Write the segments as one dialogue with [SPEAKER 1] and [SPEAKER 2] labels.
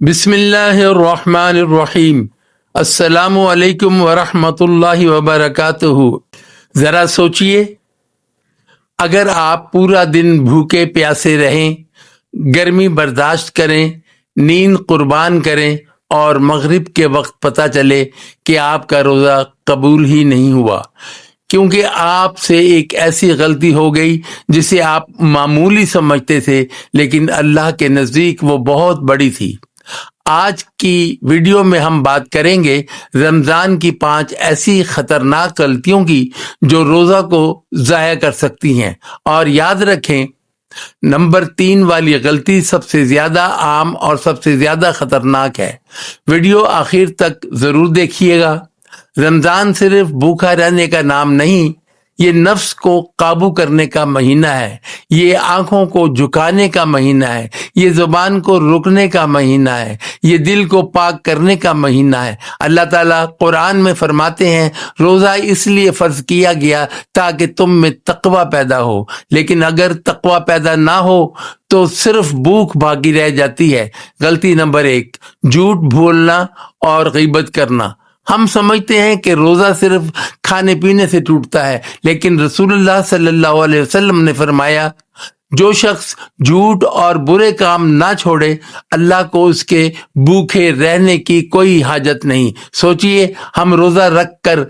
[SPEAKER 1] बिस्मिल्लाहिर्रहमानिर्रहीम। अस्सलामु अलैकुम वरहमतुल्लाहि वबरकातुहू। ज़रा सोचिए, अगर आप पूरा दिन भूखे प्यासे रहें, गर्मी बर्दाश्त करें, नींद कुर्बान करें और मगरिब के वक्त पता चले कि आपका रोज़ा कबूल ही नहीं हुआ क्योंकि आपसे एक ऐसी गलती हो गई जिसे आप मामूली समझते थे, लेकिन अल्लाह के नज़दीक वो बहुत बड़ी थी। आज की वीडियो में हम बात करेंगे रमज़ान की 5 ऐसी खतरनाक गलतियों की जो रोज़ा को ज़ाया कर सकती हैं। और याद रखें, नंबर 3 वाली गलती सबसे ज़्यादा आम और सबसे ज़्यादा खतरनाक है। वीडियो आखिर तक ज़रूर देखिएगा। रमज़ान सिर्फ भूखा रहने का नाम नहीं, ये नफ्स को काबू करने का महीना है, ये आंखों को झुकाने का महीना है, ये जुबान को रोकने का महीना है, ये दिल को पाक करने का महीना है। अल्लाह ताला कुरान में फरमाते हैं, रोज़ा इसलिए फ़र्ज किया गया ताकि तुम में तकवा पैदा हो, लेकिन अगर तकवा पैदा ना हो तो सिर्फ भूख बाकी रह जाती है। गलती नंबर 1, झूठ बोलना और गीबत करना। हम समझते हैं कि रोज़ा सिर्फ खाने पीने से टूटता है, लेकिन रसूलुल्लाह सल्लल्लाहु अलैहि वसल्लम ने फरमाया, जो शख्स झूठ और बुरे काम ना छोड़े, अल्लाह को उसके भूखे रहने की कोई हाजत नहीं। सोचिए, हम रोज़ा रख कर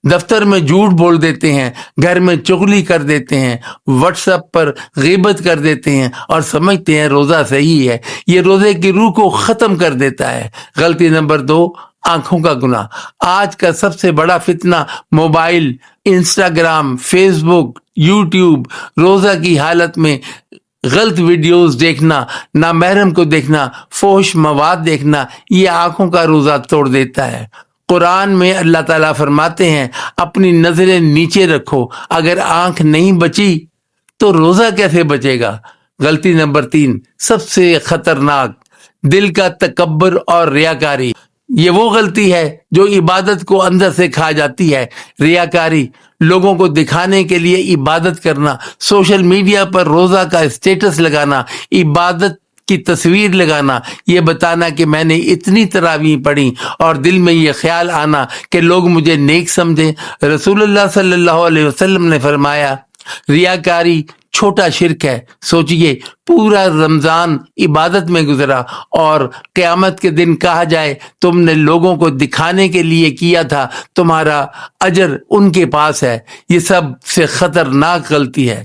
[SPEAKER 1] दफ्तर में झूठ बोल देते हैं, घर में चुगली कर देते हैं, व्हाट्सएप पर गीबत कर देते हैं और समझते हैं रोज़ा सही है। ये रोज़े की रूह को ख़त्म कर देता है। गलती नंबर 2, आंखों का गुनाह। आज का सबसे बड़ा फितना मोबाइल, इंस्टाग्राम, फेसबुक, यूट्यूब। रोज़ा की हालत में गलत वीडियोस देखना, नामहरम को देखना, फोश मवाद देखना, ये आंखों का रोज़ा तोड़ देता है। कुरान में अल्लाह ताला फरमाते हैं, अपनी नजरें नीचे रखो। अगर आंख नहीं बची तो रोजा कैसे बचेगा। गलती नंबर 3, सबसे खतरनाक, दिल का तकब्बर और रियाकारी। ये वो गलती है जो इबादत को अंदर से खा जाती है। रियाकारी, लोगों को दिखाने के लिए इबादत करना, सोशल मीडिया पर रोजा का स्टेटस लगाना, इबादत की तस्वीर लगाना, ये बताना कि मैंने इतनी तरावीह पढ़ी और दिल में ये ख्याल आना कि लोग मुझे नेक समझें। रसूलुल्लाह सल्लल्लाहु अलैहि वसल्लम ने फरमाया, रियाकारी छोटा शिर्क है। सोचिए, पूरा रमजान इबादत में गुजरा और क़यामत के दिन कहा जाए तुमने लोगों को दिखाने के लिए किया था, तुम्हारा अजर उनके पास है। ये सबसे खतरनाक गलती है।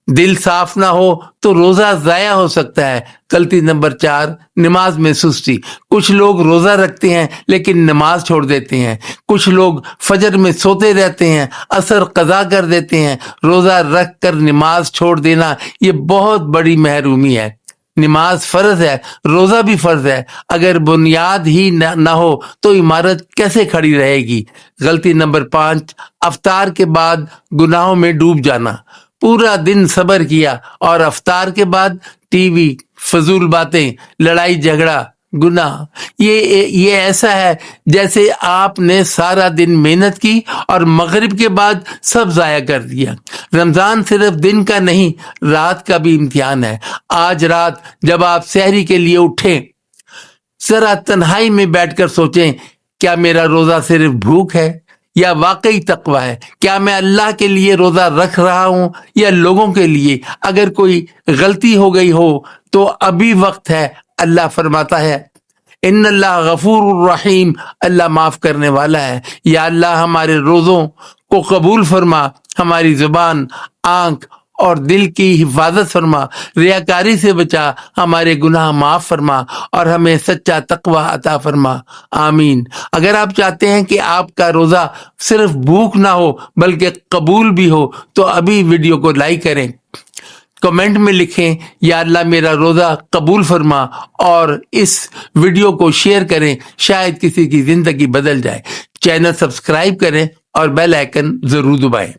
[SPEAKER 1] दिल साफ ना हो तो रोजा जाया हो सकता है। गलती नंबर 4, नमाज में सुस्ती। कुछ लोग रोजा रखते हैं लेकिन नमाज छोड़ देते हैं। कुछ लोग फजर में सोते रहते हैं, असर कज़ा कर देते हैं। रोजा रख कर नमाज छोड़ देना ये बहुत बड़ी महरूमी है। नमाज फर्ज है, रोजा भी फर्ज है। अगर बुनियाद ही ना हो तो इमारत कैसे खड़ी रहेगी। गलती नंबर 5, अफ्तार के बाद गुनाहों में डूब जाना। पूरा दिन सब्र किया और अफ्तार के बाद टीवी, फजूल बातें, लड़ाई झगड़ा, गुनाह। ये ऐसा है जैसे आपने सारा दिन मेहनत की और मगरिब के बाद सब जाया कर दिया। रमजान सिर्फ दिन का नहीं, रात का भी इम्तिहान है। आज रात जब आप सहरी के लिए उठें, जरा तन्हाई में बैठकर सोचें, क्या मेरा रोजा सिर्फ भूख है या वाकई तकवा है। क्या मैं अल्लाह के लिए रोजा रख रहा हूं या लोगों के लिए। अगर कोई गलती हो गई हो तो अभी वक्त है। अल्लाह फरमाता है, इन्नल्लाह गफूरुर रहीम, अल्लाह माफ करने वाला है। या अल्लाह हमारे रोज़ों को कबूल फरमा, हमारी जुबान, आंख और दिल की हिफाजत फरमा, रियाकारी से बचा, हमारे गुनाह माफ फरमा और हमें सच्चा तकवा अता फरमा। आमीन। अगर आप चाहते हैं कि आपका रोज़ा सिर्फ भूख ना हो बल्कि कबूल भी हो तो अभी वीडियो को लाइक करें, कमेंट में लिखें, या अल्लाह मेरा रोज़ा कबूल फरमा, और इस वीडियो को शेयर करें, शायद किसी की ज़िंदगी बदल जाए। चैनल सब्सक्राइब करें और बेल आइकन ज़रूर दबाएं।